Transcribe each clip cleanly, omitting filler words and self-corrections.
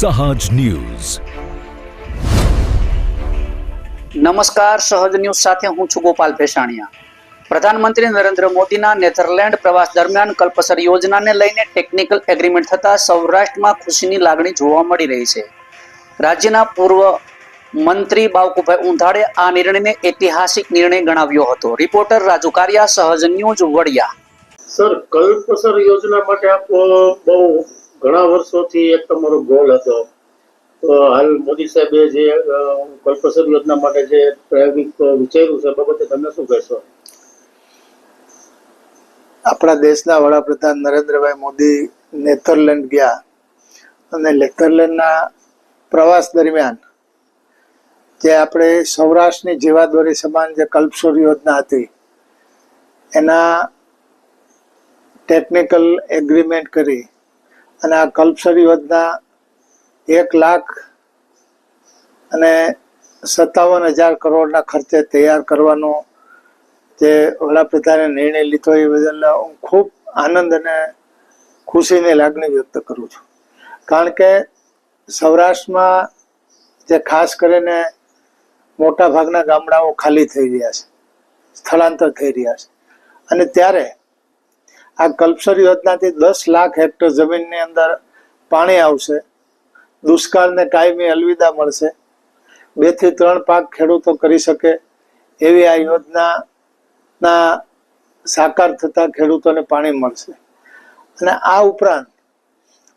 સહજ ન્યૂઝ। નમસ્કાર, સહજ ન્યૂઝ સાથે હું છું ગોપાલ ભેસાણીયા। પ્રધાનમંત્રી નરેન્દ્ર મોદીના નેધરલેન્ડ પ્રવાસ દરમિયાન કલ્પસર યોજનાને લઈને ટેકનિકલ એગ્રીમેન્ટ થતા સૌરાષ્ટ્રમાં ખુશીની લાગણી જોવા મળી રહી છે। રાજ્યના પૂર્વ મંત્રી બાવકુભાઈ ઉંધાડે આ નિર્ણયને ઐતિહાસિક નિર્ણય ગણાવ્યો હતો। રિપોર્ટર રાજુ કારિયા, સહજ ન્યૂઝ, વડિયા। સર, કલ્પસર યોજના માટે આપ બહુ ઘણા વર્ષોથી એક તમારો ગોલ હતો, તો હાલ મોદી સાહેબે જે કલ્પસર યોજના માટે જે પ્રાયોગિક વિચાર્યું છે બાબતે તમે શું કહેશો? આપણા દેશના વડાપ્રધાન નરેન્દ્રભાઈ મોદી નેધરલેન્ડ ગયા અને નેધરલેન્ડના પ્રવાસ દરમિયાન જે આપણે સૌરાષ્ટ્રની જીવાદોરી સમાન જે કલ્પસર યોજના હતી એના ટેકનિકલ એગ્રીમેન્ટ કરી અને આ કલ્પસર યોજના 1,57,000 કરોડના ખર્ચે તૈયાર કરવાનો જે વડાપ્રધાને નિર્ણય લીધો એ બદલ હું ખૂબ આનંદ અને ખુશીની લાગણી વ્યક્ત કરું છું। કારણ કે સૌરાષ્ટ્રમાં જે ખાસ કરીને મોટા ભાગના ગામડાઓ ખાલી થઈ રહ્યા છે, સ્થળાંતર થઈ રહ્યા છે, અને ત્યારે આ કલ્પસર યોજનાથી 10 લાખ હેક્ટર જમીનની અંદર પાણી આવશે, દુષ્કાળને કાયમી અલવિદા મળશે, 2 થી 3 પાક ખેડૂતો કરી શકે એવી આ યોજનાના સાકાર થતા ખેડૂતોને પાણી મળશે। અને આ ઉપરાંત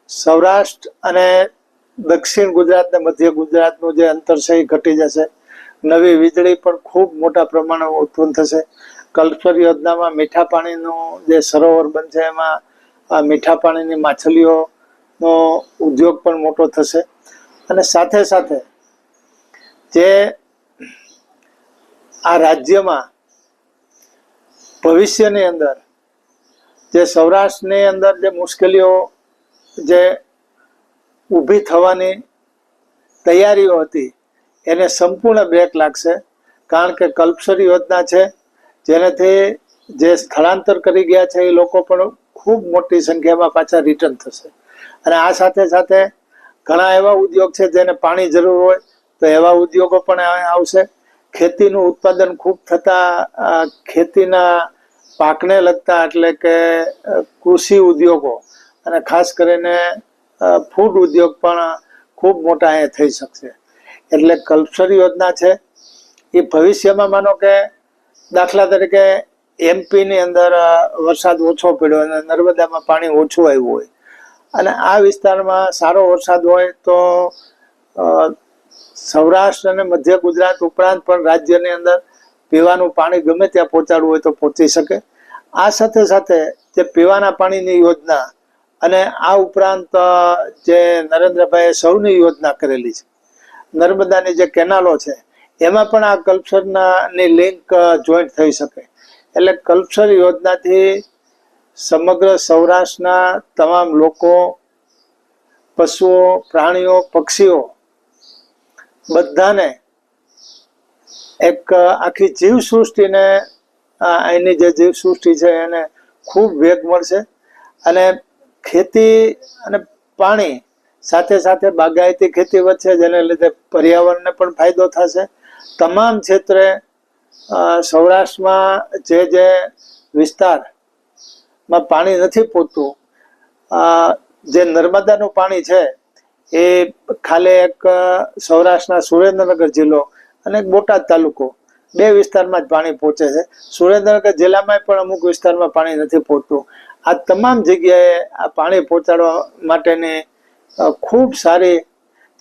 સૌરાષ્ટ્ર અને દક્ષિણ ગુજરાત ને મધ્ય ગુજરાતનું જે અંતર છે એ ઘટી જશે, નવી વીજળી પણ ખૂબ મોટા પ્રમાણમાં ઉત્પન્ન થશે। કલ્પસર યોજનામાં મીઠા પાણીનું જે સરોવર બનશે એમાં મીઠા પાણીની માછલીઓનો ઉદ્યોગ પણ મોટો થશે। અને સાથે સાથે જે આ રાજ્યમાં ભવિષ્યની અંદર જે સૌરાષ્ટ્રની અંદર જે મુશ્કેલીઓ જે ઊભી થવાની તૈયારીઓ હતી એને સંપૂર્ણ બ્રેક લાગશે। કારણ કે કલ્પસર યોજના છે જેનાથી જે સ્થળાંતર કરી ગયા છે એ લોકો પણ ખૂબ મોટી સંખ્યામાં પાછા રિટર્ન થશે। અને આ સાથે સાથે ઘણા એવા ઉદ્યોગ છે જેને પાણી જરૂર હોય તો એવા ઉદ્યોગો પણ આવશે। ખેતીનું ઉત્પાદન ખૂબ થતા ખેતીના પાકને લગતા એટલે કે કૃષિ ઉદ્યોગો અને ખાસ કરીને ફૂડ ઉદ્યોગ પણ ખૂબ મોટા અહીંયા થઈ શકશે। એટલે કલ્પસર યોજના છે એ ભવિષ્યમાં માનો કે દાખલા તરીકે એમપીની અંદર વરસાદ ઓછો પડ્યો અને નર્મદામાં પાણી ઓછું આવ્યું હોય અને આ વિસ્તારમાં સારો વરસાદ હોય તો સૌરાષ્ટ્ર અને મધ્ય ગુજરાત ઉપરાંત પણ રાજ્યની અંદર પીવાનું પાણી ગમે ત્યાં પહોંચાડવું હોય તો પહોંચી શકે। આ સાથે સાથે જે પીવાના પાણીની યોજના અને આ ઉપરાંત જે નરેન્દ્રભાઈએ સૌની યોજના કરેલી છે, નર્મદાની જે કેનાલો છે એમાં પણ આ કલ્પસરની લિંક જોઈન્ટ થઈ શકે। એટલે કલ્પસર યોજનાથી સમગ્ર સૌરાષ્ટ્રના તમામ લોકો, પશુઓ, પ્રાણીઓ, પક્ષીઓ બધાને એક આખી જીવસૃષ્ટિને અહીંની જે જીવસૃષ્ટિ છે એને ખૂબ વેગ મળશે। અને ખેતી અને પાણી સાથે સાથે બાગાયતી ખેતી વધશે જેને લીધે પર્યાવરણને પણ ફાયદો થશે। તમામ ક્ષેત્રે સૌરાષ્ટ્રમાં જે વિસ્તારમાં પાણી નથી પહોંચતું, જે નર્મદાનું પાણી છે એ ખાલી એક સૌરાષ્ટ્રના સુરેન્દ્રનગર જિલ્લો અને બોટાદ તાલુકો 2 વિસ્તારમાં જ પાણી પહોંચે છે। સુરેન્દ્રનગર જિલ્લામાં પણ અમુક વિસ્તારમાં પાણી નથી પહોંચતું। આ તમામ જગ્યાએ આ પાણી પહોંચાડવા માટેની ખૂબ સારી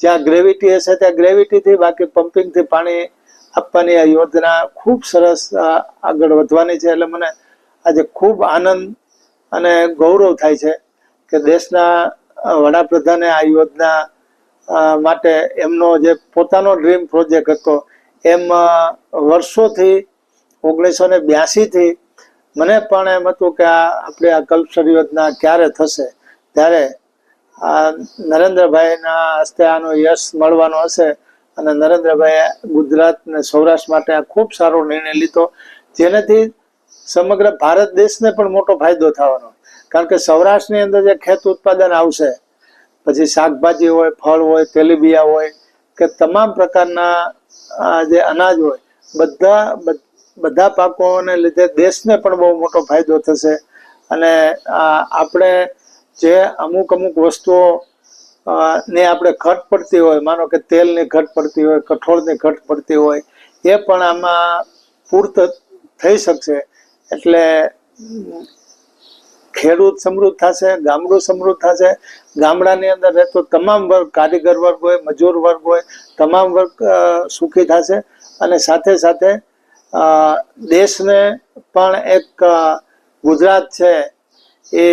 જ્યાં ગ્રેવિટી હશે ત્યાં ગ્રેવિટીથી, બાકી પમ્પિંગથી પાણી આપવાની આ યોજના ખૂબ સરસ આગળ વધવાની છે। એટલે મને આજે ખૂબ આનંદ અને ગૌરવ થાય છે કે દેશના વડાપ્રધાને આ યોજના માટે એમનો જે પોતાનો ડ્રીમ પ્રોજેક્ટ હતો એમ વર્ષોથી 1982થી મને પણ એમ હતું કે આપણે આ કલ્પસર યોજના ક્યારે થશે, ત્યારે નરેન્દ્રભાઈના હસ્તે આનો યશ મળવાનો હશે। અને નરેન્દ્રભાઈએ ગુજરાત અને સૌરાષ્ટ્ર માટે આ ખૂબ સારો નિર્ણય લીધો જેનાથી સમગ્ર ભારત દેશને પણ મોટો ફાયદો થવાનો। કારણ કે સૌરાષ્ટ્રની અંદર જે ખેત ઉત્પાદન આવશે પછી શાકભાજી હોય, ફળ હોય, તેલીબિયા હોય કે તમામ પ્રકારના જે અનાજ હોય બધા પાકોને લીધે દેશને પણ બહુ મોટો ફાયદો થશે. અને આપણે જે અમુક વસ્તુઓ ને આપણે ઘટ પડતી હોય, માનો કે તેલની ઘટ પડતી હોય, કઠોળની ઘટ પડતી હોય, એ પણ આમાં પૂર્ત થઈ શકશે. એટલે ખેડૂત સમૃદ્ધ થશે, ગામડું સમૃદ્ધ થશે. ગામડાની અંદર રહેતો તમામ વર્ગ, કારીગર વર્ગ હોય, મજૂર વર્ગ હોય, તમામ વર્ગ સુખી થશે. અને સાથે સાથે દેશને પણ એક ગુજરાત છે એ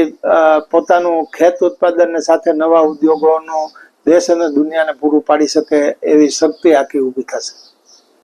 પોતાનું ખેત ઉત્પાદન સાથે નવા ઉદ્યોગોનું દેશ અને દુનિયાને પૂરું પાડી શકે એવી શક્તિ આખી ઊભી થશે.